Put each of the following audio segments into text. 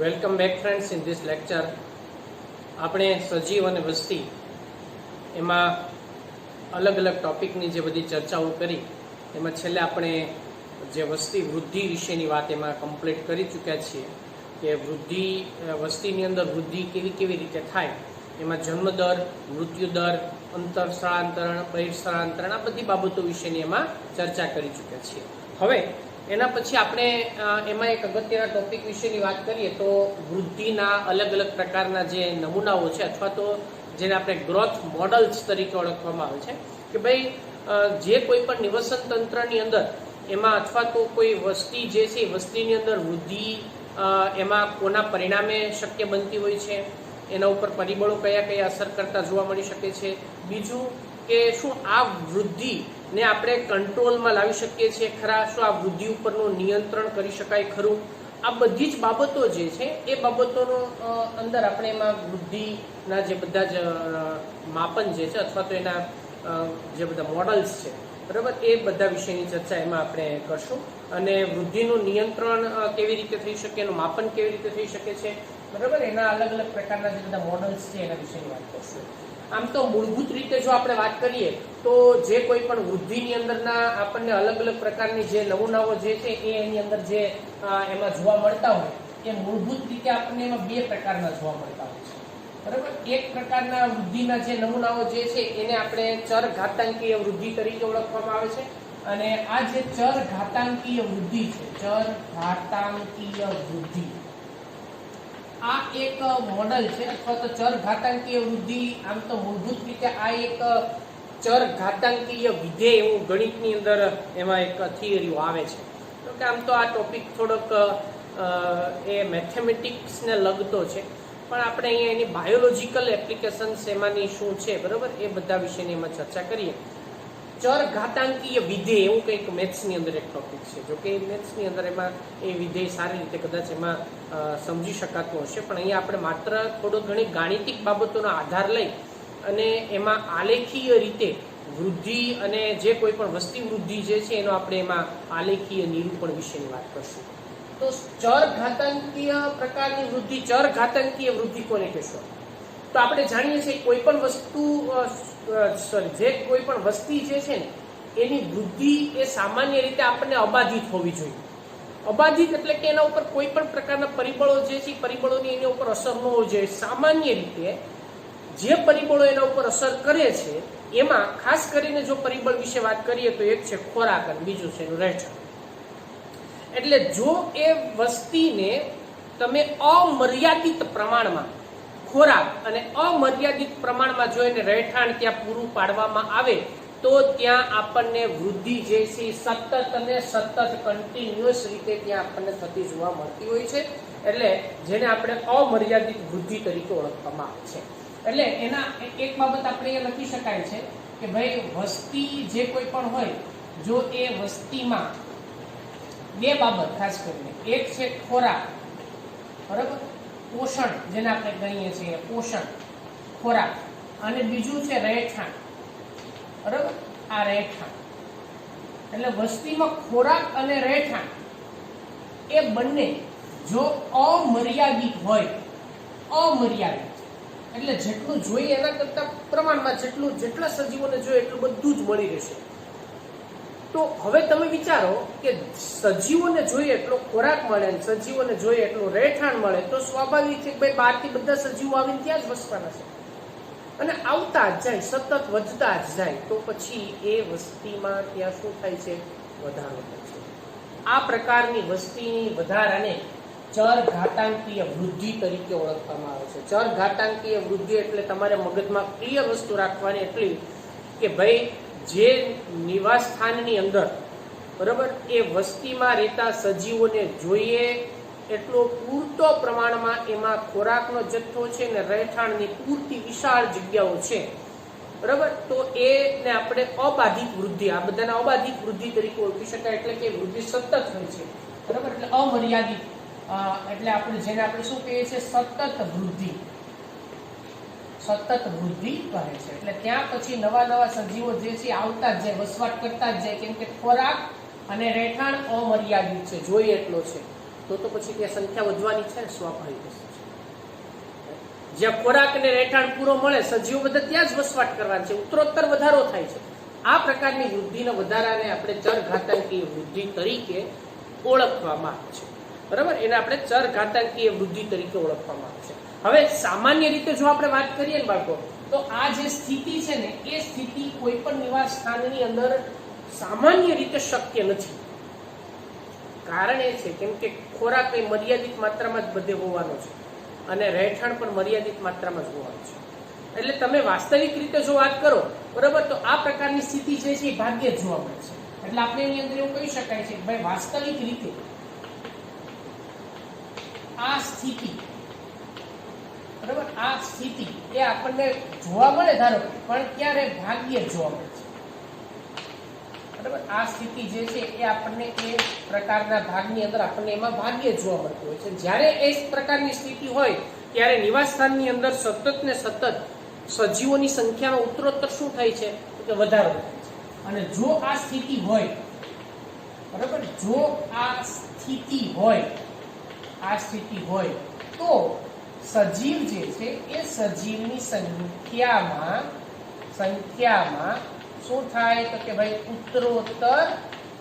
Welcome back friends. In this lecture આપણે સજીવ અને વસ્તી એમાં અલગ અલગ ટોપિકની જે બધી ચર્ચાઓ કરી એમાં છેલ્લે આપણે જે વસ્તી વૃદ્ધિ વિશેની વાત એમાં કમ્પ્લીટ કરી ચૂક્યા છીએ કે વસ્તીની અંદર વૃદ્ધિ કેવી કેવી રીતે થાય, એમાં જન્મદર, મૃત્યુદર, અંતર સ્થળાંતરણ, બહિર્સ્થળાંતરણ, આ બધી બાબતો વિશેની એમાં ચર્ચા કરી ચૂક્યા છીએ. હવે એના પછી આપણે એમાં એક અગત્યના ટોપિક વિશેની વાત કરીએ તો વૃદ્ધિના અલગ અલગ પ્રકારના જે નમૂનાઓ છે અથવા તો જેને આપણે ગ્રોથ મોડલ્સ તરીકે ઓળખવામાં આવે છે કે ભાઈ જે કોઈ પણ નિવસન તંત્રની અંદર એમાં અથવા તો કોઈ વસ્તી જે છે એ વસ્તીની અંદર વૃદ્ધિ એમાં કોના પરિણામે શક્ય બનતી હોય છે, એના ઉપર પરિબળો કયા કયા અસર કરતા જોવા મળી શકે છે. બીજું કે શું આ વૃદ્ધિને આપણે કંટ્રોલમાં લાવી શકીએ છીએ ખરા, શું આ વૃદ્ધિ ઉપરનું નિયંત્રણ કરી શકાય ખરું. આ બધી જ બાબતો જે છે એ બાબતોનો અંદર આપણે એમાં વૃદ્ધિના જે બધા જ માપન જે છે અથવા તો એના જે બધા મોડલ્સ છે બરાબર, એ બધા વિશેની ચર્ચા એમાં આપણે કરશું. અને વૃદ્ધિનું નિયંત્રણ કેવી રીતે થઈ શકે, એનું માપન કેવી રીતે થઈ શકે છે બરાબર, એના અલગ અલગ પ્રકારના જે બધા મોડલ્સ છે એના વિશેની વાત કરશું. આમ તો મૂળભૂત રીતે જો આપણે વાત કરીએ તો જે કોઈ પણ વૃદ્ધિની અંદરના આપણને અલગ અલગ પ્રકારની જે નમૂનાઓ જે છે એ એની અંદર જે એમાં જોવા મળતા હોય એ મૂળભૂત રીતે આપણને એમાં બે પ્રકારના જોવા મળતા હોય છે બરાબર. એક પ્રકારના વૃદ્ધિના જે નમૂનાઓ જે છે એને આપણે ચર ઘાતાંકીય વૃદ્ધિ તરીકે ઓળખવામાં આવે છે. અને આ જે ચર ઘાતાંકીય વૃદ્ધિ છે, ચર ઘાતાંકીય વૃદ્ધિ, આ એક મોડલ છે અથવા તો ચર ઘાતાંકીય વૃદ્ધિ. આમ તો મૂળભૂત રીતે આ એક ચર ઘાતાંકીય વિધેય એવું ગણિતની અંદર એમાં એક થિયરીઓ આવે છે. તો કે આમ તો આ ટોપિક થોડોક એ મેથેમેટિક્સને લગતો છે, પણ આપણે અહીંયા એની બાયોલોજીકલ એપ્લિકેશન્સ એમાંની શું છે બરાબર, એ બધા વિશેની એમાં ચર્ચા કરીએ. ચર ઘાતાંકીય વિધેય એવું કંઈક મેથ્સની અંદર એક ટોપિક છે. જો કે મેથ્સની અંદર એમાં એ વિધેય સારી રીતે કદાચ એમાં સમજી શકાતું હશે, પણ અહીંયા આપણે માત્ર થોડો ઘણી ગાણિતિક બાબતોનો આધાર લઈ અને એમાં આલેખીય રીતે વૃદ્ધિ અને જે કોઈ પણ વસ્તી વૃદ્ધિ જે છે એનો આપણે એમાં આલેખીય નિરૂપણ વિશેની વાત કરશું. તો ચર ઘાતાંકીય પ્રકારની વૃદ્ધિ, ચર ઘાતાંકીય વૃદ્ધિ કોને કહેશો? તો આપણે જાણીએ છીએ કોઈ પણ જે કોઈ પણ વસ્તી જે છે ને એની વૃદ્ધિ એ સામાન્ય રીતે આપણને અબાધિત હોવી જોઈએ. અબાધિત એટલે કે એના ઉપર કોઈ પણ પ્રકારના પરિબળો જે છે પરિબળોની એની ઉપર અસર ન હોવી જોઈએ. સામાન્ય રીતે જે પરિબળો એના ઉપર અસર કરે છે એમાં ખાસ કરીને જો પરિબળ વિશે વાત કરીએ તો એક છે ખોરાક અને બીજું છે એનું રહેઠાણ. એટલે જો એ વસ્તીને તમે અમર્યાદિત પ્રમાણમાં ખોરાક અને અમર્યાદિત પ્રમાણમાં જો એને રહેઠાણ ત્યાં પૂરું પાડવામાં આવે તો ત્યાં આપણને વૃદ્ધિ જે છે સતત અને સતત કન્ટિન્યુઅસ રીતે ત્યાં આપણને થતી જોવા મળતી હોય છે. એટલે જેને આપણે અમર્યાદિત વૃદ્ધિ તરીકે ઓળખવામાં આવે છે. એટલે એના એક બાબત આપણે એ લખી શકાય છે કે ભાઈ વસ્તી જે કોઈ પણ હોય, જો એ વસ્તીમાં બે બાબત ખાસ કરીને, એક છે ખોરાક બરાબર, પોષણ જેને આપણે કહીએ છીએ પોષણ, ખોરાક, અને બીજું છે રહેઠાણ બરાબર. આ રહેઠાણ એટલે વસ્તીમાં ખોરાક અને રહેઠાણ એ બંને જો અમર્યાદિત હોય, અમર્યાદિત એટલે જેટલું જોઈએ એના કરતા પ્રમાણમાં જેટલા સજીવોને જોઈએ એટલું બધું જ મળી રહેશે. તો હવે તમે વિચારો કે સજીવોને જોઈએ એટલો ખોરાક મળે અને સજીવોને જોઈએ એટલું રહેઠાણ મળે તો સ્વાભાવિક છે કે ભાઈ બહારથી બધા સજીવો આવીને ત્યાં જ વસવાના છે અને આવતા જ જાય, સતત વધતા જ જાય. તો પછી એ વસ્તીમાં ત્યાં શું થાય છે? વધારો થાય છે. આ પ્રકારની વસ્તીની વધારાને ચર ઘાતાંકીય વૃદ્ધિ તરીકે ઓળખવામાં આવે છે. ચર ઘાતાંકીય વૃદ્ધિ એટલે તમારે મગજમાં ક્લિયર વસ્તુ રાખવાની એટલી કે ભાઈ જે નિવાસ સ્થાનની અંદર બરાબર એ વસ્તીમાં રહેતા સજીવોને જોઈએ એટલો પૂરતો પ્રમાણમાં એમાં ખોરાકનો જથ્થો છે ને રહેઠાણની પૂરતી વિશાળ જગ્યાઓ છે બરાબર, તો એને આપણે અબાધિત વૃદ્ધિ, આ બધાને અબાધિત વૃદ્ધિ તરીકે ઓળખી શકાય. એટલે કે વૃદ્ધિ સતત હોય છે બરાબર, એટલે અમર્યાદિત, એટલે આપણે જેને આપણે શું કહીએ છીએ સતત વૃદ્ધિ, સતત વૃદ્ધિ કહે છે. એટલે ત્યાં પછી નવા નવા સજીવો જે છે આવતા જ જાય, વસવાટ કરતા જ જાય, કેમ કે ખોરાક અને રહેઠાણ અમર્યાદિત છે, જોઈએ એટલો છે. તો પછી ત્યાં સંખ્યા વધવાની છે ને, સ્વાભાવિક વસ્તુ છે. જ્યાં ખોરાક અને રહેઠાણ પૂરો મળે, સજીવો બધા ત્યાં જ વસવાટ કરવાના છે, ઉત્તરોત્તર વધારો થાય છે. આ પ્રકારની વૃદ્ધિના વધારાને આપણે ચરઘાતાંકીય વૃદ્ધિ તરીકે ઓળખવામાં આવે છે. બરાબર, એને આપણે ચરઘાતાંકીય વૃદ્ધિ તરીકે ઓળખવામાં આવે છે. હવે સામાન્ય રીતે જો આપણે વાત કરીએ ને બાળકો, તો આ જે સ્થિતિ છે ને, એ સ્થિતિ કોઈ પણ નિવાસ સ્થાનની અંદર સામાન્ય રીતે શક્ય નથી. કારણ એ છે કેમ કે ખોરાક એ મર્યાદિત માત્રામાં જ બધે હોવાનો છે અને રહેઠાણ પણ મર્યાદિત માત્રામાં જ હોવાનું છે. એટલે તમે વાસ્તવિક રીતે જો વાત કરો, બરાબર, તો આ પ્રકારની સ્થિતિ જે છે એ ભાગ્યે જ જોવા મળે છે. એટલે આપણે એની અંદર એવું કહી શકાય છે કે ભાઈ વાસ્તવિક રીતે આ સ્થિતિ, બરાબર, આ સ્થિતિ એ આપણને જોવા મળે, ધારો પણ ક્યારે ભાગ્યે જ જોવા મળે છે. બરાબર, આ સ્થિતિ જે છે એ આપણને એ પ્રકારના ભાગની અંદર આપણને એમાં ભાગ્યે જ જોવા મળતું હોય છે. જ્યારે એ પ્રકારની સ્થિતિ હોય ત્યારે નિવાસ સ્થાનની અંદર સતત ને સતત સજીવોની સંખ્યામાં ઉત્તરોત્તર શું થાય છે કે વધારો થાય છે. અને જો આ સ્થિતિ હોય, બરાબર, જો આ સ્થિતિ હોય તો સજીવ જે છે એ સજીવની સંખ્યામાં શું થાય તો કે ભાઈ ઉત્તરોત્તર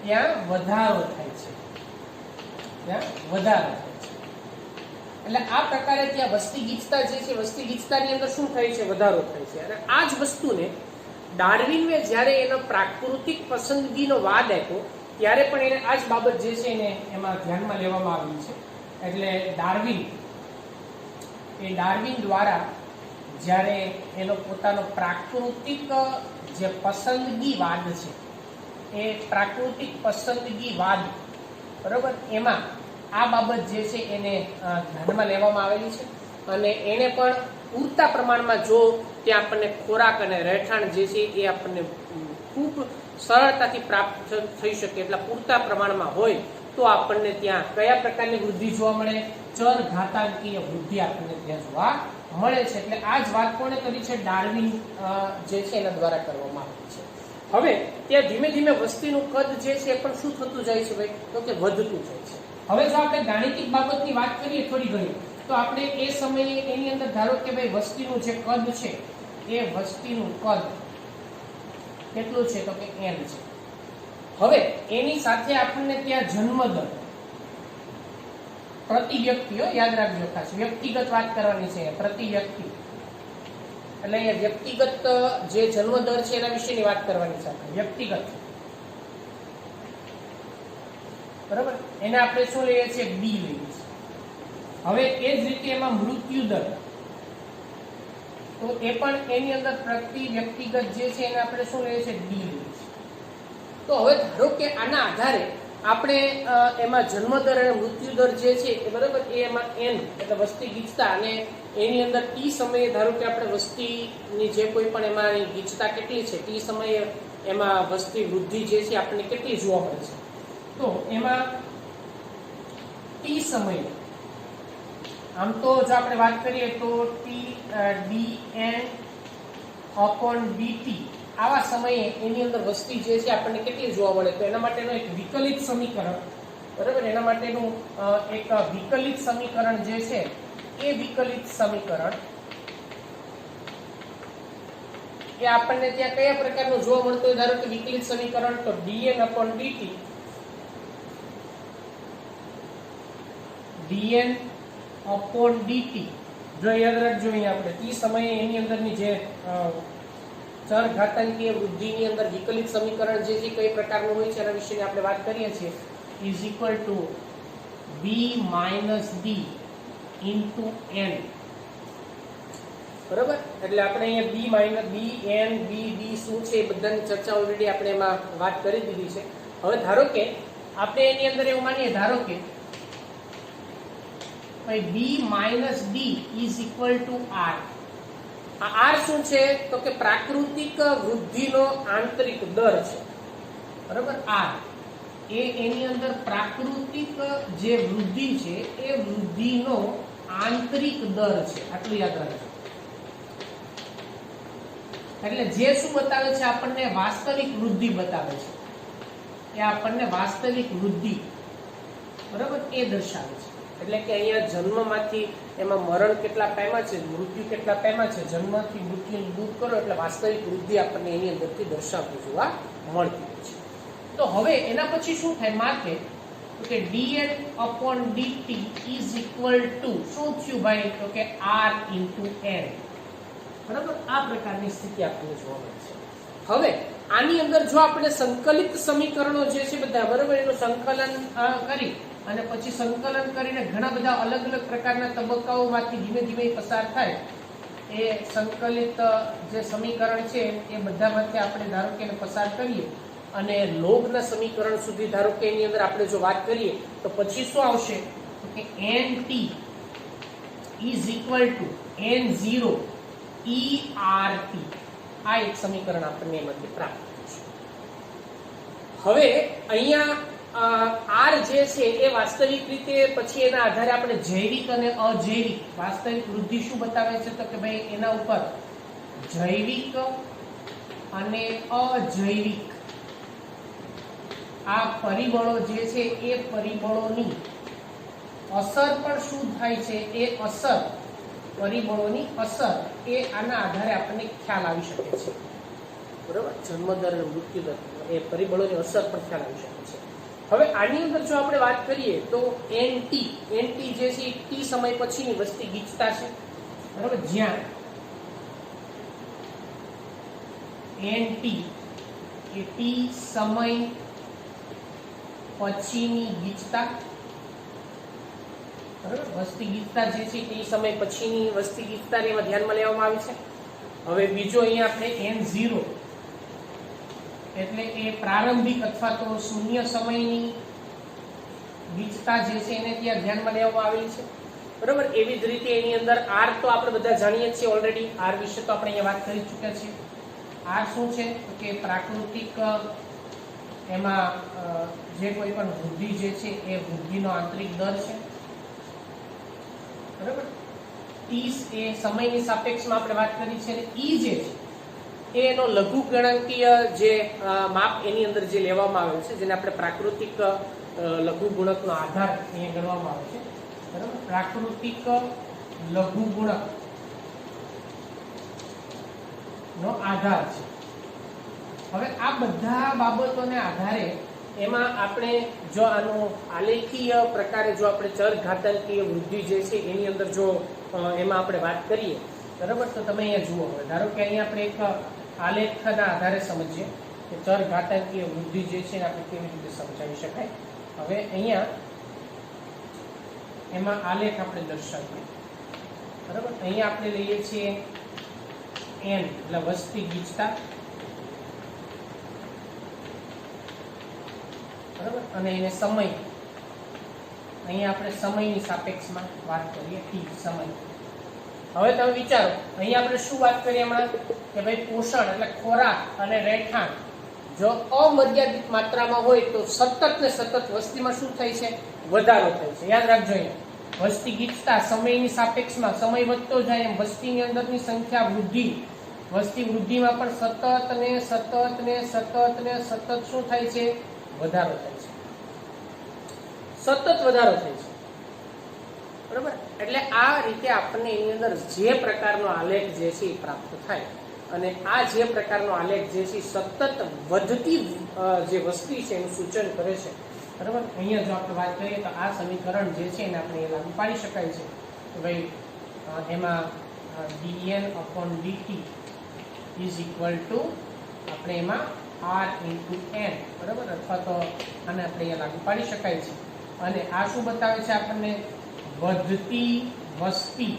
ત્યાં વધારો થાય છે, એટલે આ પ્રકારે ત્યાં વસ્તી ગીચતા જે છે, વસ્તી ગીચતાની અંદર શું થાય છે, વધારો થાય છે. અને આ જ વસ્તુને ડાર્વિનએ જ્યારે એનો પ્રાકૃતિક પસંદગીનો વાદ આપ્યો ત્યારે પણ એને આ જ બાબત જે છે એને એમાં ધ્યાનમાં લેવામાં આવી છે. એટલે ડાર્વિન દ્વારા જ્યારે એનો પોતાનો પ્રાકૃતિક જે પસંદગીવાદ છે, એ પ્રાકૃતિક પસંદગીવાદ, બરાબર, એમાં આ બાબત જે છે એને ધ્યાનમાં લેવામાં આવેલી છે. અને એને પણ પૂરતા પ્રમાણમાં જો ત્યાં આપણને ખોરાક અને રહેઠાણ જે છે એ આપણને ખૂબ સરળતાથી પ્રાપ્ત થઈ શકે એટલા પૂરતા પ્રમાણમાં હોય તો આપણને ત્યાં કયા પ્રકારની વૃદ્ધિ જોવા મળે, ચરઘાતાંકીય વૃદ્ધિ આપણને ત્યાં જોવા મળે છે. એટલે આ જ વાત કોણે કરી છે, ડાર્વિન જે છે એના દ્વારા કરવામાં આવી છે. હવે ત્યાં ધીમે ધીમે વસ્તીનું કદ જે છે એ પણ શું થતું જાય છે ભાઈ, તો કે વધતું જાય છે. હવે જો આપણે ગાણિતિક બાબતની વાત કરીએ થોડી ઘણી, તો આપણે એ સમયે એની અંદર ધારો કે ભાઈ વસ્તીનું જે કદ છે એ વસ્તીનું કદ કેટલું છે તો કે n છે. હવે એની સાથે આપણને ત્યાં જન્મદર પ્રતિ વ્યક્તિઓ યાદ રાખજો, ખાસ વ્યક્તિગત વાત કરવાની છે, પ્રતિ વ્યક્તિ એટલે અહીંયા વ્યક્તિગત જે જન્મદર છે એના વિશેની વાત કરવાની છે, વ્યક્તિગત, બરાબર, એને આપણે શું લઈએ છીએ, બી લઈએ છીએ. હવે એ જ રીતે એમાં મૃત્યુ દર, તો એ પણ એની અંદર પ્રતિ વ્યક્તિગત જે છે એને આપણે શું લઈએ છીએ, ડી લઈએ છીએ. તો હવે ધારો કે આના આધારે આપણે એમાં જન્મદર અને મૃત્યુદર જે છે એ, બરાબર, એ એમાં n એટલે વસ્તી ગીચતા, અને એની અંદર ટી સમયે ધારો કે આપણે વસ્તીની જે કોઈ પણ એમાં ગીચતા કેટલી છે, ટી સમયે એમાં વસ્તી વૃદ્ધિ જે છે આપણને કેટલી જોવા મળે છે, તો એમાં ટી સમયે આમ તો જો આપણે વાત કરીએ તો dn/dt આવા સમયે એની અંદર વસ્તી જે છે આપણને કેટલી જોવા મળે, તો એના માટેનું એક વિકલિત સમીકરણ, બરાબર, એના માટેનું એક વિકલિત સમીકરણ જે છે એ વિકલિત સમીકરણ એ આપણને ત્યાં કયા પ્રકારનું જોવા મળતું હોય, ધારો કે વિકલિત સમીકરણ તો dn/dt જો યાદ રાખજો, અહીંયા આપણે ટી સમયે એની અંદરની જે ચરઘાતાંકીય વૃદ્ધિની અંદર વિકલિત સમીકરણ જે છે કઈ પ્રકારનું હોય છે એના વિશેની આપણે વાત કરીએ છીએ, is equal to b - d into n, બરાબર. એટલે આપણે અહીંયા b n b d શું છે એ બધાની ચર્ચા ઓલરેડી આપણે એમાં વાત કરી દીધી છે. હવે ધારો કે આપણે એની અંદર એવું માનીએ, ધારો કે b - d is equal to r. આ r શું છે તો કે પ્રાકૃતિક વૃદ્ધિનો આંતરિક દર છે, બરાબર. r એ એની અંદર પ્રાકૃતિક જે વૃદ્ધિ છે એ વૃદ્ધિનો આંતરિક દર છે, આટલું યાદ રાખજો. એટલે જે શું બતાવે છે, આપણને વાસ્તવિક વૃદ્ધિ બતાવે છે, એ આપણને વાસ્તવિક વૃદ્ધિ બરાબર, એ દર્શાવે છે. એટલે કે અહીંયા જન્મમાંથી એમાં મરણ કેટલા પામ્યા છે, મૃત્યુ કેટલા પામ્યા છે, જન્મથી મૃત્યુને દૂર કરો એટલે વાસ્તવિક વૃદ્ધિ આપણને એની અંદરથી દર્શાવતી જોવા મળતી હોય છે. તો હવે એના પછી શું થાય માથે કે dn upon dt is equal to શું થયું ભાઈ, તો કે r into n. બરાબર, આ પ્રકારની સ્થિતિ આપણને જોવા મળે છે. હવે આની અંદર જો આપણે સંકલિત સમીકરણો જે છે બધા, બરાબર, એનું સંકલન કરી અને પછી સંકલન કરીને ઘણા બધા અલગ અલગ પ્રકારના તબક્કાઓમાંથી ધીમે ધીમે પસાર થાય, એ સંકલિત જે સમીકરણ છે એ બધામાંથી આપણે ધારો કે પસાર કરીએ અને લોગના સમીકરણ સુધી ધારો કે એની અંદર આપણે જો વાત કરીએ તો પછી શું આવશે, તો કે nt is equal to n0 ERT. આ એક સમીકરણ આપણને એમાંથી પ્રાપ્ત થશે. હવે અહીંયા r જે છે એ વાસ્તવિક રીતે પછી એના આધારે આપણે જૈવિક અને અજૈવિક વાસ્તવિક વૃદ્ધિ શું બતાવે છે, તો કે ભાઈ એના ઉપર જૈવિક અને અજૈવિક આ પરિબળો જે છે એ પરિબળોની અસર પણ શું થાય છે, એ અસર પરિબળોની અસર એ આના આધારે આપણને ખ્યાલ આવી શકે છે. બરાબર, જન્મદર અને મૃત્યુદર એ પરિબળોની અસર પણ ખ્યાલ આવી શકે છે. હવે આની અંદર જો આપણે વાત કરીએ તો nt જે છે t સમય પછીની વસ્તી ગીચતા છે. બરાબર, જ્યાં nt એ t સમય પછીની ગીચતા, બરાબર, વસ્તી ગીચતા જે છે તે સમય પછીની વસ્તી ગીચતા એમાં ધ્યાનમાં લેવામાં આવી છે. હવે બીજો અહીંયા આપણે n0 એટલે એ પ્રારંભિક અથવા તો શૂન્ય સમયની ગીચતા જે છે એને ત્યાં ધ્યાનમાં લેવામાં આવેલી છે. બરાબર, એવી જ રીતે એની અંદર r તો આપણે બધા જાણીએ છીએ ઓલરેડી, r વિશે તો આપણે અહીંયા વાત કરી ચૂક્યા છીએ. r શું છે, તો કે પ્રાકૃતિક એમાં જે કોઈ પણ વૃદ્ધિ જે છે એ વૃદ્ધિનો આંતરિક દર છે. બરાબર, t એ સમયની સાપેક્ષમાં આપણે વાત કરી છે. e જે છે એ એનો લઘુગણાંકીય જે માપ એની અંદર જે લેવામાં આવે છે, જેને આપણે પ્રાકૃતિક લઘુગુણકનો આધાર અહીંયા ગણવામાં આવે છે. બરાબર, પ્રાકૃતિક લઘુગુણક નો આધાર છે. હવે આ બધા બાબતોને આધારે એમાં આપણે જો આનું આલેખીય પ્રકારે જો આપણે ચર ઘાતાંકીય વૃદ્ધિ જે છે એની અંદર જો એમાં આપણે વાત કરીએ, બરાબર, તો તમે અહીંયા જુઓ. હવે ધારો કે અહીંયા આપણે એક આલેખના આધારે સમજીએ કે ચર ઘાતાંકીય વૃદ્ધિ જે છે આપણે કેવી રીતે સમજાવી શકાય. હવે અહીંયા એમાં આલેખ આપણે દર્શાવીએ. બરાબર, અહીંયા આપણે લઈએ છીએ n એટલે વસ્તી ગીચતા, બરાબર, અને એને સમય, અહીંયા આપણે સમયની સાપેક્ષમાં વાત કરીએ, t સમય. હવે તમે વિચારો અહીંયા આપણે શું વાત કરીએ હમણાં કે ભાઈ પોષણ એટલે ખોરાક અને રહેઠાણ જો અમર્યાદિત માત્રામાં હોય તો સતત ને સતત વસ્તીમાં શું થાય છે, વધારો થાય છે. યાદ રાખજો, અહીંયા વસ્તી ગીચતા સમયની સાપેક્ષમાં સમય વધતો જાય એમ વસ્તીની અંદરની સંખ્યા વૃદ્ધિ, વસ્તી વૃદ્ધિમાં પણ સતત ને સતત ને સતત ને સતત શું થાય છે, વધારો થાય છે, સતત વધારો થાય છે. બરાબર, એટલે આ રીતે આપણને એની અંદર જે પ્રકારનો આલેખ જે છે એ પ્રાપ્ત થાય અને આ જે પ્રકારનો આલેખ જે છે સતત વધતી જે વસ્તી છે એનું સૂચન કરે છે. બરાબર, અહીંયા જો આપણે વાત કરીએ તો આ સમીકરણ જે છે એને આપણે લાગુ પાડી શકાય છે કે ભાઈ એમાં dn upon dt is equal to આપણે એમાં r into n, બરાબર, અથવા તો આને આપણે અહીંયા લાગુ પાડી શકાય છે. અને આ શું બતાવે છે આપણને, વધતી વસ્તી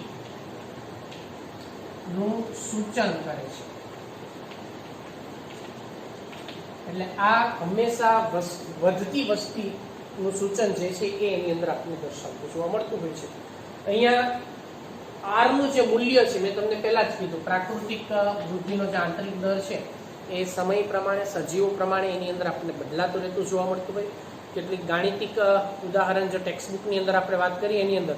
નું સૂચન કરે છે. એટલે આ હંમેશા વધતી વસ્તી નું સૂચન જે છે એ એની અંદર આપણને દર્શાવતું જોવા મળતું હોય છે. અહીંયા r નું જે મૂલ્ય છે મેં તમને પહેલા જ કીધું, પ્રાકૃતિક વૃદ્ધિનો જે આંતરિક દર છે એ સમય પ્રમાણે, સજીવો પ્રમાણે એની અંદર આપણને બદલાતું રહેતું જોવા મળતું હોય. કેટલીક ગાણિતિક ઉદાહરણ જો ટેક્સ્ટબુકની અંદર આપણે વાત કરીએ એની અંદર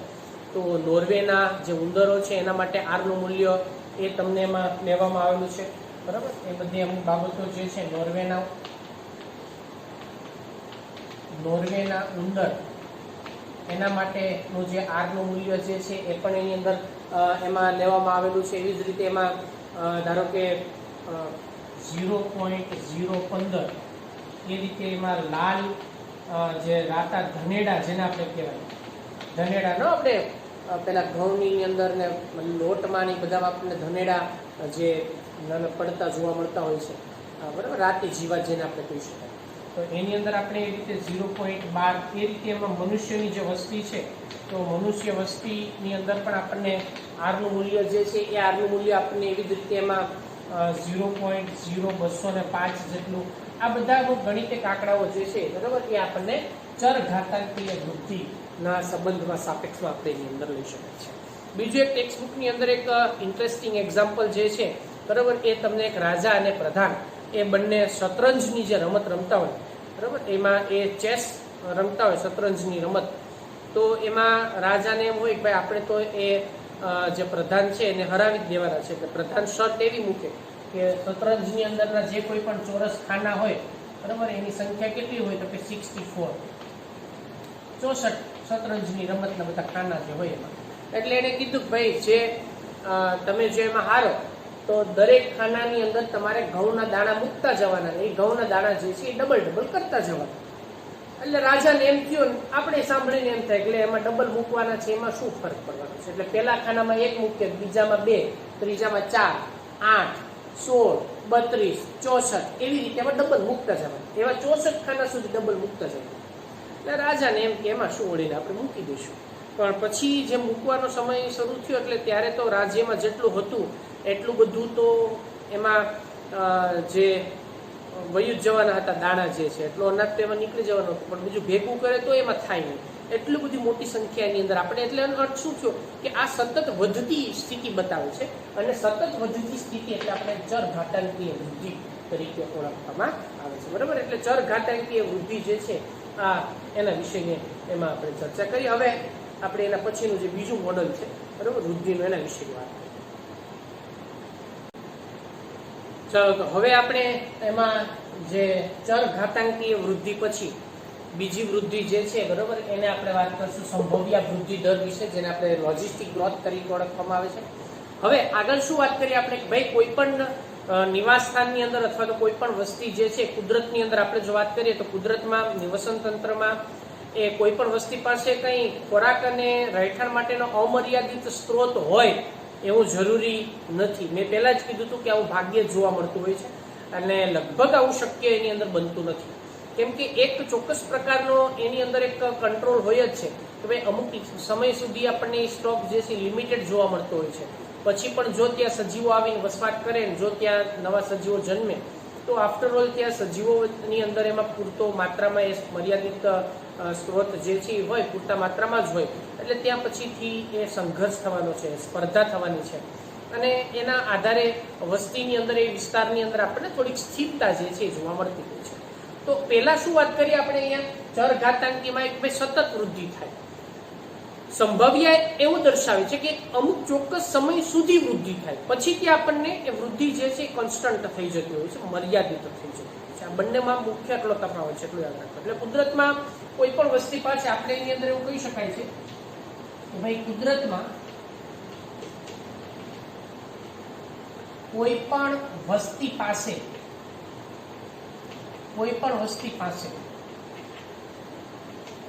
તો નોર્વેના જે ઉંદરો છે એના માટે r નું મૂલ્ય એ તમને એમાં લેવામાં આવેલું છે. બરાબર, એ બધી અમુક બાબતો જે છે નોર્વેના ઉંદર એના માટેનું જે આરનું મૂલ્ય જે છે એ પણ એની અંદર એમાં લેવામાં આવેલું છે. એવી જ રીતે એમાં ધારો કે 0.015 એ રીતે એમાં લાલ જે રાતા ધનેડા જેને આપણે કહેવાય, ધનેડા નો આપણે પેલા ઘઉંની અંદર ને લોટમાં ને બધામાં આપણને ધનેડા જે પડતા જોવા મળતા હોય છે, બરાબર, રાતી જીવાત જેને આપણે કહી શકાય. તો એની અંદર આપણે એ રીતે 0.12 એ રીતે એમાં મનુષ્યની જે વસ્તી છે, તો મનુષ્ય વસ્તીની અંદર પણ આપણને આરનું મૂલ્ય જે છે એ આરનું મૂલ્ય આપણને એવી જ રીતે એમાં 0.0205 જેટલું, આ બધા ગણિતિક આંકડાઓ જે છે, બરાબર, એ આપણને ચર ઘાતાંકીય વૃદ્ધિના સંબંધમાં સાપેક્ષમાં આપણે એની અંદર લઈ શકાય છે. બીજું એક ટેક્સ્ટ બુકની અંદર એક ઇન્ટરેસ્ટિંગ એક્ઝામ્પલ જે છે, બરાબર, એ તમને એક રાજા અને પ્રધાન એ બંને શતરંજની જે રમત રમતા હોય, બરાબર, એમાં એ ચેસ રમતા હોય, શતરંજની રમત. તો એમાં રાજાને એમ હોય કે ભાઈ આપણે તો એ જે પ્રધાન છે એને હરાવી જ દેવાના છે. એટલે પ્રધાન શર્ત એવી મૂકે કે શતરંજની અંદરના જે કોઈ પણ ચોરસ ખાના હોય, બરાબર, એની સંખ્યા કેટલી હોય તો કે 64, 64 શતરંજની રમતના બધા ખાના જે હોય એમાં. એટલે એને કીધું કે ભાઈ જે તમે જે એમાં હારો તો દરેક ખાનાની અંદર તમારે ઘઉંના દાણા મૂકતા જવાના, એ ઘઉંના દાણા જે છે એ ડબલ કરતા જવાના. એટલે રાજાને એમ થયો, આપણે સાંભળીને એમ થાય એટલે એમાં ડબલ મૂકવાના છે, એમાં શું ફરક પડવાનો છે. એટલે પહેલા ખાનામાં 1 મૂકે, બીજામાં 2, ત્રીજામાં 4, 8, 16, 32, 64 એવી રીતે એમાં ડબલ મૂકતા જવાના. એવા 64 ખાના સુધી ડબલ મૂકતા જવાના. એટલે રાજાને એમ કે એમાં શું વળીને આપણે મૂકી દઈશું. પણ પછી જે મૂકવાનો સમય શરૂ થયો એટલે ત્યારે તો રાજ્યમાં જેટલું હતું એટલું બધું તો એમાં જે વયું જવાના હતા દાણા જે છે, એટલો અનાજ તો એમાં નીકળી જવાનો હતો, પણ બીજું ભેગું કરે તો એમાં થાય નહીં. એટલી બધી મોટી સંખ્યાની અંદર આપણે, એટલે એનો અર્થ શું થયો કે આ સતત વધતી સ્થિતિ બતાવે છે. અને સતત વધતી સ્થિતિ એટલે આપણે ચર ઘાતાંકીય વૃદ્ધિ તરીકે ઓળખવામાં આવે છે, બરાબર. એટલે ચર ઘાતાંકીય વૃદ્ધિ જે છે આ એના વિશેની એમાં આપણે ચર્ચા કરી. હવે આપણે એના પછીનું જે બીજું મોડલ છે, બરાબર, વૃદ્ધિનું, એના વિશેની વાત. ચાલો, તો હવે આપણે એમાં જે ચર ઘાતાંકીય વૃદ્ધિ પછી બીજી વૃદ્ધિ જે છે, બરાબર, એને આપણે વાત કરશું સંભવ્ય વૃદ્ધિ દર વિશે, જેને આપણે લોજિસ્ટિક ગ્રોથ તરીકે ઓળખવામાં આવે છે. હવે આગળ શું વાત કરીએ આપણે, ભાઈ કોઈ પણ નિવાસ સ્થાનની અંદર અથવા તો કોઈ પણ વસ્તી જે છે કુદરતની અંદર આપણે જો વાત કરીએ તો કુદરતમાં નિવસન તંત્રમાં એ કોઈ પણ વસ્તી પાસે કંઈ ખોરાક અને રહેઠાણ માટેનો અમર્યાદિત સ્ત્રોત હોય એવું જરૂરી નથી. મેં પહેલા જ કીધું હતું કે આવું ભાગ્યે જ જોવા મળતું હોય છે અને લગભગ આવું શક્ય એની અંદર બનતું નથી. કેમ કે એક ચોક્કસ પ્રકારનો એની અંદર એક કંટ્રોલ હોય જ છે કે ભાઈ અમુક સમય સુધી આપણને સ્ટોક જે છે લિમિટેડ જોવા મળતો હોય છે. પછી પણ જો ત્યાં સજીવો આવીને વસવાટ કરે, જો ત્યાં નવા સજીવો જન્મે, તો આફ્ટર ઓલ ત્યાં સજીવોની અંદર એમાં પૂરતો માત્રામાં એ મર્યાદિત સ્ત્રોત જે છે એ હોય, પૂરતા માત્રામાં જ હોય. એટલે ત્યાં પછીથી એ સંઘર્ષ થવાનો છે, સ્પર્ધા થવાની છે અને એના આધારે વસ્તીની અંદર, એ વિસ્તારની અંદર આપણને થોડીક સ્થિરતા જે છે એ જોવા મળતી હોય છે. તો પહેલા શું વાત કરીએ આપણે અહીંયા ચર ઘાતાંકીમાં એક ભાઈ સતત વૃદ્ધિ થાય. સંભવ્ય એવું દર્શાવે છે કે અમુક ચોક્કસ સમય સુધી વૃદ્ધિ થાય, પછીથી આપણને એ વૃદ્ધિ જે છે કોન્સ્ટન્ટ થઈ જતી હોય છે, મર્યાદિત થઈ જતી હોય છે. આ બંનેમાં મુખ્ય એટલો તફાવત છે, એટલું યાદ રાખો. એટલે કુદરતમાં કોઈ પણ વસ્તી પાસે આપણે એની અંદર એવું કહી શકાય છે કે ભાઈ કુદરતમાં કોઈ પણ વસ્તી પાસે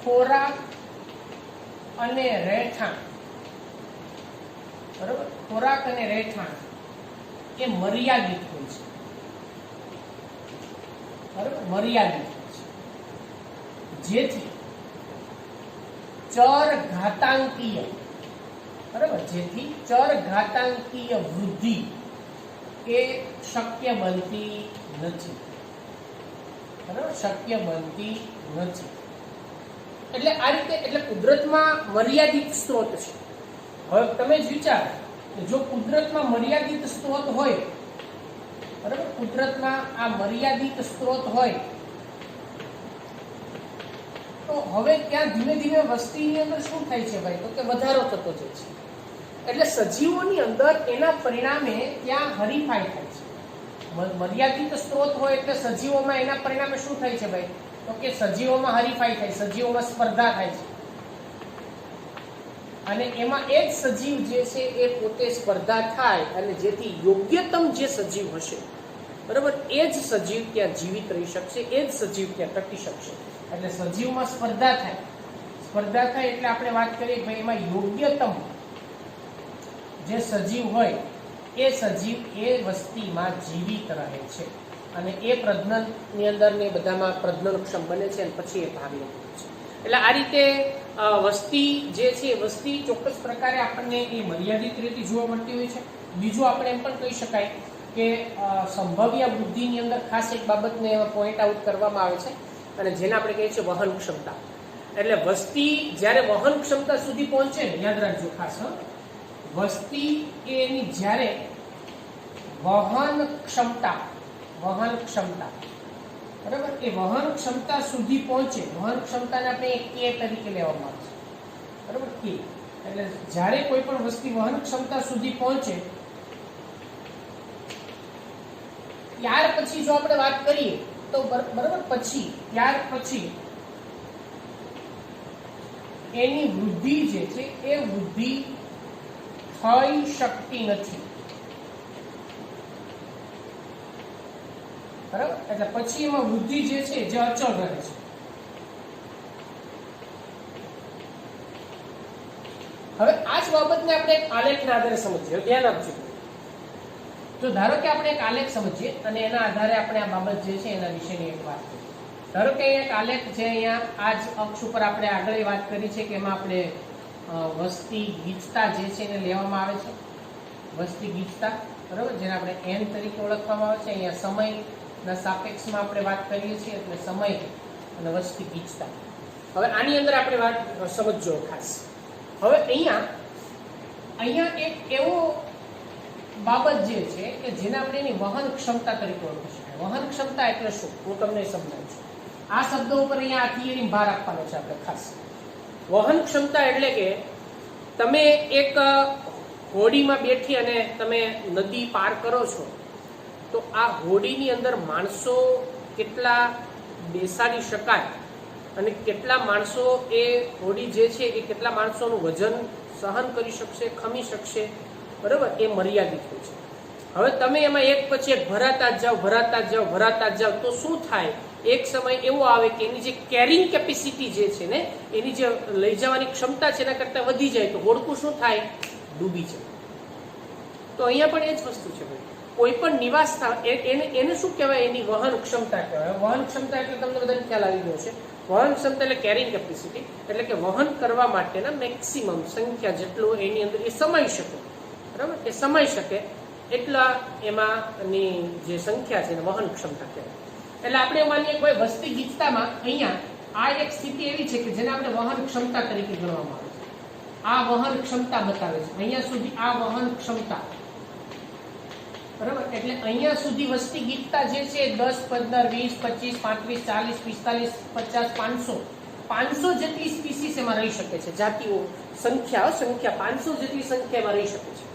ખોરાક અને રહેઠાણ, બરાબર, ખોરાક અને રહેઠાણ એ મર્યાદિત હોય છે, બરાબર, મર્યાદિત હોય છે. જેથી ચર ઘાતાંકીય, બરાબર, જેથી ચર ઘાતાંકીય વૃદ્ધિ એ શક્ય બનતી નથી, બરાબર, શક્ય બનતી નથી. એટલે આ રીતે, એટલે કુદરતમાં મર્યાદિત સ્ત્રોત છે. હવે તમે જ વિચાર, જો કુદરતમાં મર્યાદિત સ્ત્રોત હોય, બરાબર, કુદરતમાં આ મર્યાદિત સ્ત્રોત હોય તો હવે ત્યાં ધીમે ધીમે વસ્તીની અંદર શું થાય છે ભાઈ, તો કે વધારો થતો જાય છે. એટલે સજીવોની અંદર એના પરિણામે ત્યાં હરીફાઈ થાય છે. મર્યાદિત સ્ત્રોત હોય એટલે સજીવોમાં એના પરિણામે શું થાય છે ભાઈ, તો કે સજીવોમાં હરીફાઈ થાય, સજીવોમાં સ્પર્ધા થાય છે. અને એમાં એ જ સજીવ જે છે એ પોતે સ્પર્ધા થાય અને જેથી યોગ્યતમ જે સજીવ હશે, બરાબર, એ જ સજીવ ત્યાં જીવિત રહી શકશે, એ જ સજીવ ત્યાં ટકી શકશે. એટલે સજીવમાં સ્પર્ધા થાય. સ્પર્ધા થાય એટલે આપણે વાત કરીએ કે ભાઈ એમાં યોગ્યતમ જે સજીવ હોય એ સજીવ એ વસ્તીમાં જીવિત રહે છે અને એ પ્રજનનની અંદર ને બધામાં પ્રજનનક્ષમ બને છે અને પછી એ ભાગ લે છે. એટલે આ રીતે વસ્તી જે છે વસ્તી ચોક્કસ પ્રકારે આપણને એ મર્યાદિત રીતે જોવા મળતી હોય છે. બીજું આપણે એમ પણ કહી શકાય કે સંભવ્ય વૃદ્ધિની અંદર ખાસ એક બાબતને પોઈન્ટ આઉટ કરવામાં આવે છે અને જેને આપણે કહીએ છીએ વહન ક્ષમતા. એટલે વસ્તી જ્યારે વહન ક્ષમતા સુધી પહોંચે ને, યાદ રાખજો ખાસ, વસ્તી એની જ્યારે વહન ક્ષમતા બરાબર, એ વહન ક્ષમતા સુધી પહોંચે, વહન ક્ષમતાને આપણે એક કે તરીકે લેવામાં આવે છે, બરાબર, કે. એટલે જ્યારે કોઈ પણ વસ્તી વહન ક્ષમતા સુધી પહોંચે ત્યાર પછી જો આપણે વાત કરીએ તો બરાબર, ત્યાર પછી એની વૃદ્ધિ જે છે એ વૃદ્ધિ થઈ શકતી નથી, બરાબર. એટલે પછી એમાં વૃદ્ધિ જે છે જે અચળ રહે છે. હવે આ જ બાબતને આપણે એક આલેખના આધારે સમજીએ. ધ્યાન આપજો. તો ધારો કે આપણે એક આલેખ સમજીએ અને એના આધારે આપણે આ બાબત જે છે એના વિશેની એક વાત કરીએ. ધારો કે અહીંયા એક આલેખ છે, અહીંયા આ જ અક્ષ ઉપર આપણે આગળ વાત કરી છે કે એમાં આપણે વસ્તી ગીચતા જે છે એને લેવામાં આવે છે, વસ્તી ગીચતા, બરાબર, જેને આપણે n તરીકે ઓળખવામાં આવે છે. અહીંયા સમયના સાપેક્ષમાં આપણે વાત કરીએ છીએ એટલે સમય અને વસ્તી ગીચતા. હવે આની અંદર આપણે વાત સમજજો ખાસ. હવે અહીંયા એક એવો બાબત જે છે કે જેને આપણે એની વહન ક્ષમતા તરીકે ઓળખી શકાય. વહન ક્ષમતા એટલે શું, હું તમને સમજાવું છું. આ શબ્દો ઉપર અહીંયા આ થિયરી ભાર આપવાનો છે આપણે ખાસ. વહન ક્ષમતા એટલે કે તમે એક હોડીમાં બેઠી અને તમે નદી પાર કરો છો તો આ હોડીની અંદર માણસો કેટલા બેસાડી શકાય અને કેટલા માણસો એ હોડી જે છે એ કેટલા માણસોનું વજન સહન કરી શકશે, ખમી શકશે, બરાબર, એ મર્યાદિત હોય છે. હવે તમે એમાં એક પછી એક ભરાતા જ જાઓ તો શું થાય, એક સમય એવો આવે કે એની જે કેરિંગ કેપેસિટી જે છે ને, એની જે લઈ જવાની ક્ષમતા છે એના કરતાં વધી જાય તો હોડકું શું થાય, ડૂબી જાય. તો અહીંયા પણ એ જ વસ્તુ છે ભાઈ. કોઈ પણ નિવાસ સ્થાન એને શું કહેવાય, એની વહન ક્ષમતા કહેવાય. વહન ક્ષમતા એટલે તમને બધાને ખ્યાલ આવી ગયો છે. વહન ક્ષમતા એટલે કેરિંગ કેપેસિટી, એટલે કે વહન કરવા માટેના મેક્સિમમ સંખ્યા જેટલું એની અંદર એ સમાઈ શકે, બરાબર, એ સમાઈ શકે એટલા એમાંની જે સંખ્યા છે એને વહન ક્ષમતા કહેવાય. એટલે આપણે માનીએ કોઈ વસ્તી ગીચતામાં અહીંયા આ એક સ્થિતિ એવી છે કે જેને આપણે વહન ક્ષમતા તરીકે ગણવામાં આવે છે. આ વહન ક્ષમતા બતાવે છે અહીંયા સુધી, આ વહન ક્ષમતા, બરાબર. એટલે અહીંયા સુધી વસ્તી ગીચતા જે છે 10, 15, 20, 25, 35, 40, 50, 500 જેટલી સ્પીસીસ એમાં રહી શકે છે. જાતિઓ સંખ્યા 500 જેટલી સંખ્યામાં રહી શકે છે.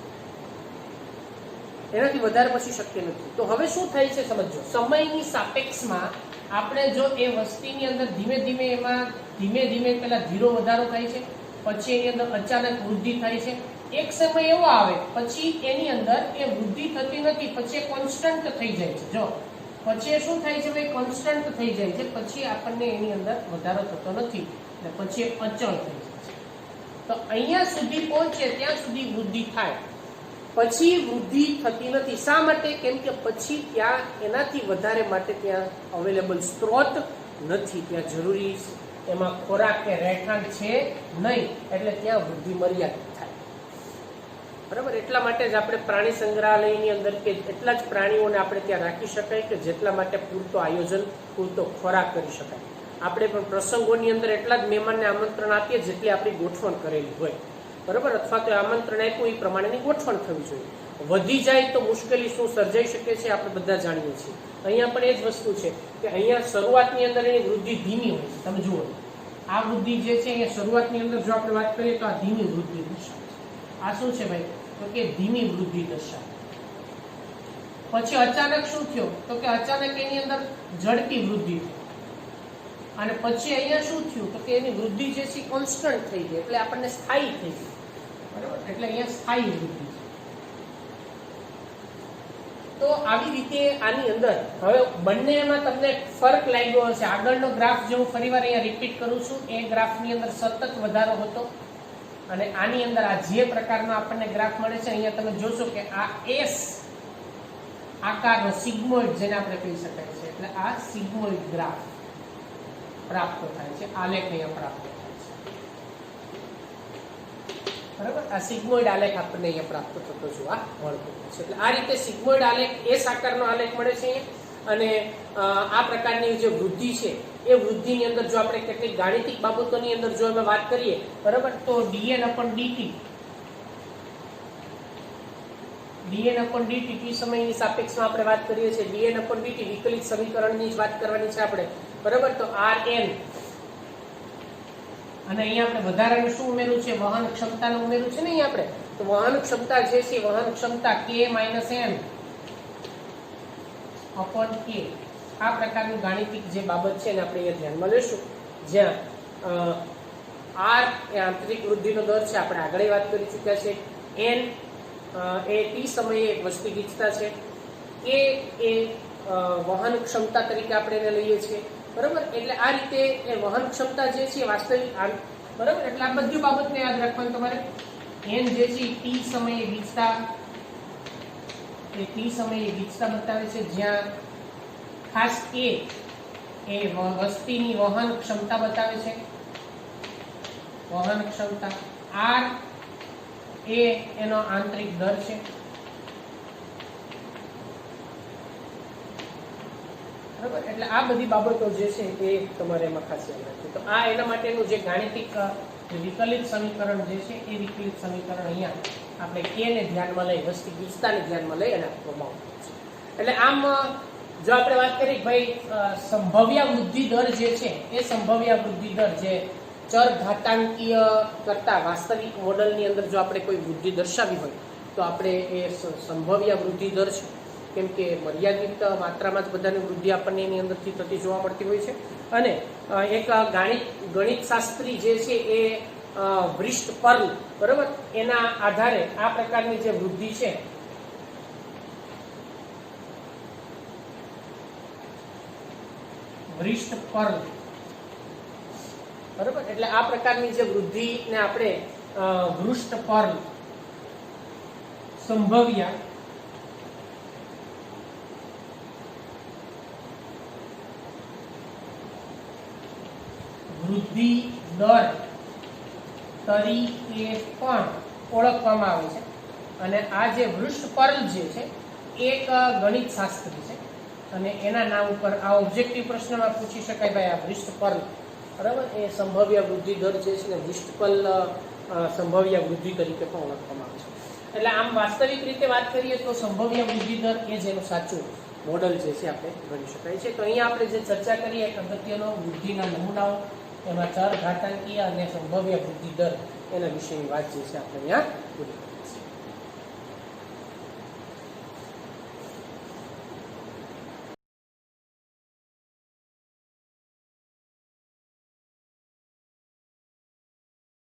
એનાથી વધારે પછી શક્ય નથી. તો હવે શું થાય છે સમજો. સમયની સાપેક્ષમાં આપણે જો એ વસ્તીની અંદર ધીમે ધીમે પેલા ધીરો વધારો થાય છે, પછી એની અંદર અચાનક વૃદ્ધિ થાય છે. એક સમય એવો આવે પછી એની અંદર એ વૃદ્ધિ થતી નથી, પછી એ કોન્સ્ટન્ટ થઈ જાય છે. જો પછી એ શું થાય છે ભાઈ, કોન્સ્ટન્ટ થઈ જાય છે, પછી આપણને એની અંદર વધારો થતો નથી અને પછી એ અચળ થઈ જાય છે. તો અહીંયા સુધી પહોંચે ત્યાં સુધી વૃદ્ધિ થાય, પછી વૃદ્ધિ થતી નથી. શા માટે? કેમ કે પછી ત્યાં એનાથી વધારે માટે ત્યાં અવેલેબલ સ્ત્રોત નથી, ત્યાં જરૂરી એમાં ખોરાક કે રહેઠાણ છે નહીં, એટલે ત્યાં વૃદ્ધિ મર્યાદિત થાય, બરાબર. એટલા માટે જ આપણે પ્રાણી સંગ્રહાલયની અંદર કે એટલા જ પ્રાણીઓને આપણે ત્યાં રાખી શકાય કે જેટલા માટે પૂરતો આયોજન, પૂરતો ખોરાક કરી શકાય. આપણે પણ પ્રસંગોની અંદર એટલા જ મહેમાનને આમંત્રણ આપીએ જેટલી આપણી ગોઠવણ કરેલી હોય, બરાબર, અથવા તો આમંત્રણ આપ્યું એ પ્રમાણેની ગોઠવણ થવી જોઈએ. વધી જાય તો મુશ્કેલી શું સર્જાઈ શકે છે આપણે બધા જાણીએ છીએ. અહીંયા પણ એ જ વસ્તુ છે કે અહીંયા શરૂઆતની અંદર એની વૃદ્ધિ ધીમી હોય છે. તમે જુઓ, આ વૃદ્ધિ જે છે અહીંયા શરૂઆતની અંદર જો આપણે વાત કરીએ તો આ ધીમી વૃદ્ધિ દર્શાવે છે. આ શું છે ભાઈ, તો કે ધીમી વૃદ્ધિ દર્શાવે. પછી અચાનક શું થયો, તો કે અચાનક એની અંદર ઝડપી વૃદ્ધિ થઈ. અને પછી અહીંયા શું થયું તો કે એની વૃદ્ધિ જે છે કોન્સ્ટન્ટ થઈ ગઈ, એટલે આપણને સ્થાયી થઈ ગઈ, બરાબર. એટલે અહીંયા સ્થાયી વૃદ્ધિ છે. તો આવી રીતે આની અંદર હવે બંનેમાં તમને ફરક લાગ્યો હશે. આગળનો ગ્રાફ જે હું ફરીવાર અહીંયા રિપીટ કરું છું, એ ગ્રાફની અંદર સતત વધારો હતો અને આની અંદર આ જે પ્રકારનો આપણને ગ્રાફ મળે છે, અહીંયા તમે જોશો કે આ એસ આકારનો સિગ્મોઇડ જેને આપણે કહી શકાય છે, એટલે આ સિગ્મોઇડ ગ્રાફ પ્રાપ્ત થાય છે, આલેખ અહીંયા પ્રાપ્ત થાય છે, બરાબર. આ સિગ્મોઇડ આલેખ આપણને અહીંયા પ્રાપ્ત થતો જોવા મળતો છે. એટલે આ રીતે સિગ્મોઇડ આલેખ એસ આકારનો આલેખ મળે છે અને આ પ્રકારની જે વૃદ્ધિ છે એ વૃદ્ધિની અંદર જો આપણે કેટલીક ગાણિતિક બાબતોની અંદર જો અમે વાત કરીએ, બરાબર, તો dn/dt ટી સમયની સાપેક્ષમાં આપણે વાત કરીએ છીએ. dn/dt વિકલિત સમીકરણની જ વાત કરવાની છે આપણે, બરાબર. તો rn અને અહીંયા આપણે વધારાનું શું ઉમેર્યું છે? વહન ક્ષમતાનું ઉમેર્યું છે ને અહીંયા આપણે. તો વહન ક્ષમતા જે છે, વહન ક્ષમતા k - n/k, આ પ્રકારની ગાણિતિક જે બાબત છે એને આપણે અહીંયા ધ્યાનમાં લેશું. જ્યાં r એ આંતરિક વૃદ્ધિનો દર છે, આપણે આગળ વાત કરી ચૂક્યા છે. n એ t સમયે એક વસ્તી ગીચતા છે. k એ વહન ક્ષમતા તરીકે આપણે એને લઈએ છીએ, બરાબર. એટલે આ રીતે એ વહન ક્ષમતા જે છે વાસ્તવિક, બરાબર. એટલે આ બધી બાબતને યાદ રાખવાની તમારે. n જે છે t સમયે ગીચતા, એ t સમયે ગીચતા બતાવે છે, જ્યાં ખાસ k એ વસ્તીની વહન ક્ષમતા બતાવે છે, વહન ક્ષમતા. r એ એનો આંતરિક દર છે, બરાબર. એટલે આ બધી બાબતો જે છે એ તમારે એમાં ખાસ યાદ રાખવી. તો આ એના માટેનું જે ગાણિતિક વિકલિત સમીકરણ જે છે એ વિકલિત સમીકરણ અહીંયા આપણે k ને ધ્યાનમાં લઈ, વસ્તી ગીચતાને ધ્યાનમાં લઈ અને આપવામાં આવ્યું છે. એટલે આમ જો આપણે વાત કરીએ ભાઈ સંભવ્ય વૃદ્ધિ દર જે છે એ સંભવ્ય વૃદ્ધિ દર જે ચર ઘાતાંકીય કરતા વાસ્તવિક મોડલની અંદર જો આપણે કોઈ વૃદ્ધિ દર્શાવી હોય તો આપણે એ સંભવ્ય વૃદ્ધિ દર છે. કેમ કે મર્યાદિત માત્રામાં જ બધાની વૃદ્ધિ આપણને એની અંદરથી થતી જોવા મળતી હોય છે. અને એક ગણિત શાસ્ત્રી જે છે એ વૃષ્ટ પર્લ, બરાબર, એના આધારે આ પ્રકારની જે વૃદ્ધિ છે વૃષ્ટ પર્લ, બરાબર, એટલે આ પ્રકારની જે વૃદ્ધિને આપણે વૃષ્ટ પર્લ સંભવ્ય વૃદ્ધિ દર તરીકે પણ ઓળખવામાં આવે છે. અને આ જે વૃષ્ટ પર્લ જે છે એક ગણિત શાસ્ત્રી છે અને એના નામ ઉપર આ ઓબ્જેક્ટિવ પ્રશ્નમાં પૂછી શકાય ભાઈ આ વૃષ્ટ પર્લ, બરાબર, એ સંભવ્ય વૃદ્ધિ દર જે છે ને વૃષ્ટ પર્લ સંભવ્ય વૃદ્ધિ તરીકે પણ ઓળખવામાં આવે છે. એટલે આમ વાસ્તવિક રીતે વાત કરીએ તો સંભવ્ય વૃદ્ધિ દર એ જેનું સાચું મોડલ જે છે આપણે ગણી શકાય છે. તો અહીંયા આપણે જે ચર્ચા કરીએ એક અગત્યનો વૃદ્ધિના નમૂનાઓ, એમાં ચર ઘાતાંકીય અને સંભવ્ય વૃદ્ધિ દર એના વિશેની વાત જે છે આપણે અહીંયા પૂરી.